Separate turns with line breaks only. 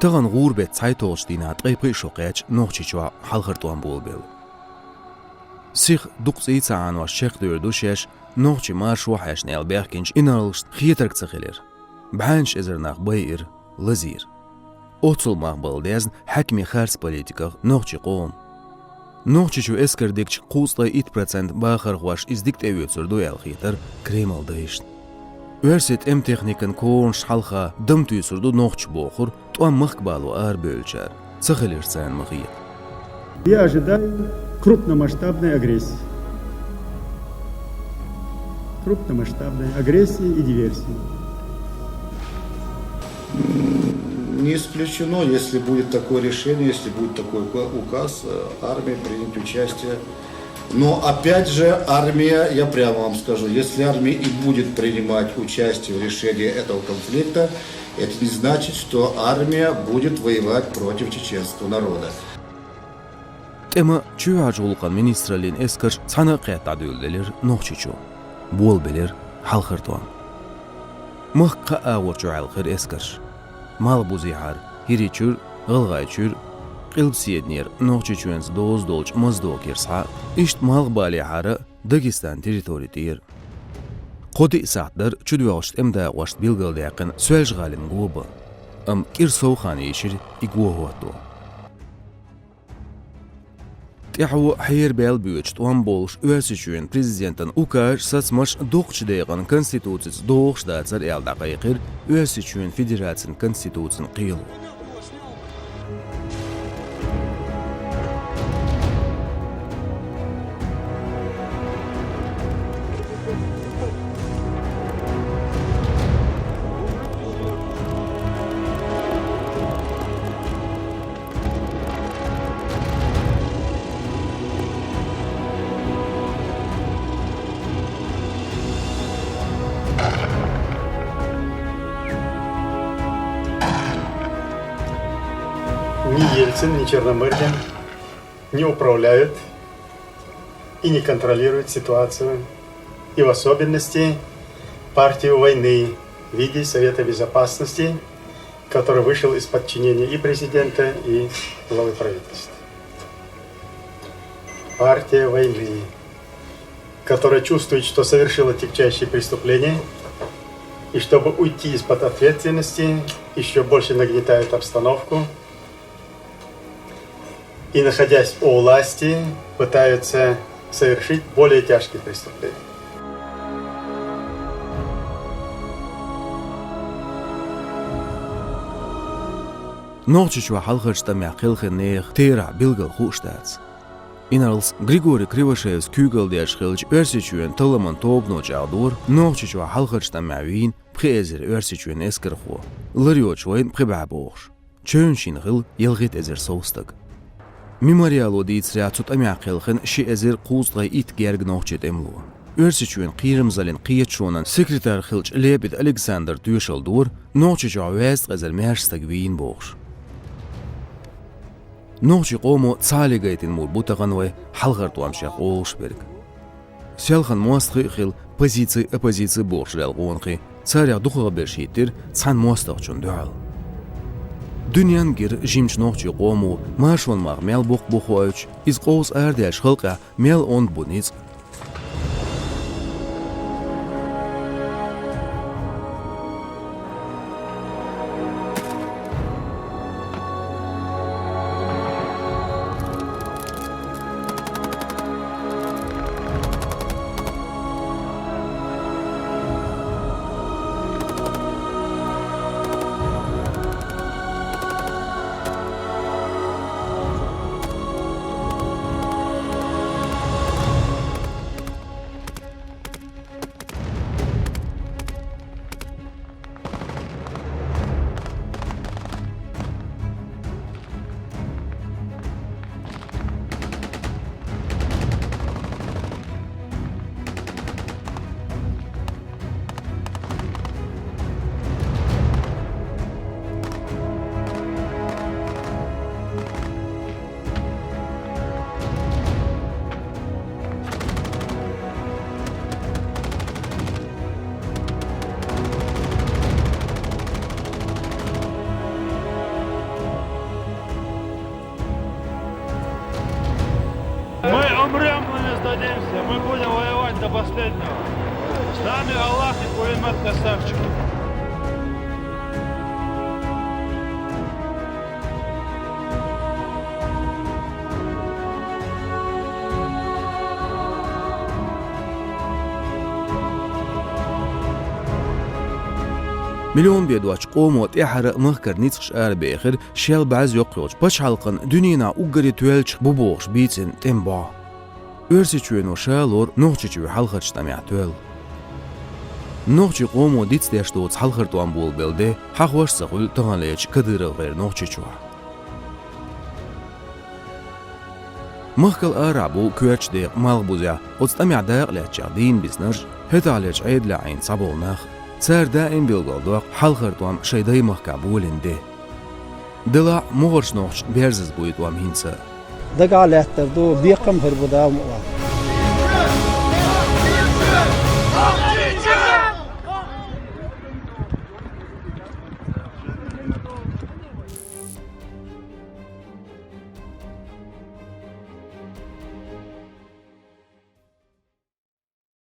Tağan gurbet saytoğuşdina tqaypı şoqaç noqçiçwa halqırtuan bolbel. Six duqsi tsaan var şeq dördüşeş noqçi marş wahaş nel berkinç inarlışt xiyetrak tsaqeler. Bhanç ezernaq bayir lazir. Otsul maqbaldez hakmi xars politika noqçi qom. Noqçiçu eskerdikç qusla 2% baxar xwaş izdikt evetsur doyal xiyetar Kreml dayışt. Üniversitet em texnikan konş halqa dım tüysurdu noqç boqur tuan maqbalu ar bölçer. Tsaqelersen maqiyet.
Я ожидаю крупномасштабной агрессии. Крупномасштабной агрессии и диверсии.
Не исключено, если будет такое решение, если будет такой указ, армии принять участие. Но опять же, армия, я прямо вам скажу, если армия и будет принимать участие в решении этого конфликта, это не значит, что армия будет воевать против чеченского народа.
Tema çüyacı olqan ministralin eskir sana qiyatda döldüler noqçiçu. Bol beler halqırtuan. Mıqqa ağırçu alqır eskir. Mal buzihar, hiriçür, gılgayçür, qilbsiyednir noqçiçuenz doz dolç mızdo kirsa, işt mal baliharı Dagestan teritoritir. Qodi saatlar çüdüvaşt emda vaşt bilgildi yaqin süelj galin gubu. Kirsov xani işir iguhuatdu. Тяху хайер бел бюджет он болш үсүчүн президенттен укаш сасмаш докчдайган конституцияс докшдацар элда кайкыр үсүчүн федерациянын конституциясын кыйылу.
Ни Ельцин, ни Черномырдин не управляют и не контролируют ситуацию, и в особенности партию войны в виде Совета Безопасности, который вышел из подчинения и президента, и главы правительства. Партия войны, которая чувствует, что совершила тягчайшие преступления, и чтобы уйти из-под ответственности, еще больше нагнетает обстановку, и, находясь у власти, пытаются совершить более тяжкие преступления.
Noqçiçwa halqırçta maqilxi nex tera bilgil xushtaц. Inarls Grigoriy Krivashevs kügeldiash xilch örsüçüen talaman tobno jağdur, noqçiçwa halqırçta mavin pxezir örsüçüen eskirxu. Laryoçvayn pxibabox. Çönşin xil yelgit ezer soustak. Memorialo ditsriatsut amaqilxin şi ezer quzgay it gerg noqçet emlu. Örsüçüen qirimzalin qiyetşonan sekretar xilch Lebed Alexander Duyşaldur, noqçiçwa west ezer merstag wien box. Noqçi qomo tsaligaytin mulbutagan ve halqartuam şaq Olşberg. Selxan mostqi xil pozitsiy oppozitsiy boxrel qonqi, tsarya duxuğa berşittir, tsan mostaqçun dual. Dünyan gir jimç noqçi qomo marşon maq mel boq boxoyç, iz qos erdel xalqa mel on buniz.
умрем, мы не сдадимся. Мы будем воевать до последнего. С нами Аллах и пулемет красавчик.
مليون بيدواش قوموت إحرق مهكر نيتخش آل بيخر شيل بعز يقيوش باش حلقن دنينا أقري توالش ببوغش بيتن تنبا أرسي چوينو شالور نوغچي چوي حلقش تميع توال نوغچي قومو ديتس ديشتوتس حلقرتوان بول بلده حقوش سخول تغاليش كدر غير نوغچي چوا مهكل آرابو كويرش ديق مالغبوزيا وتستمع داق لاتشا دين بيزنرج هتاليش عيد لعين صابولناخ سار دائم بالغلطوق حلقرتوام شيداي مهكابولنده دلا مغرش نوغش بيرزز بويتوام هينسا
دقالات تردو بيقم هربدا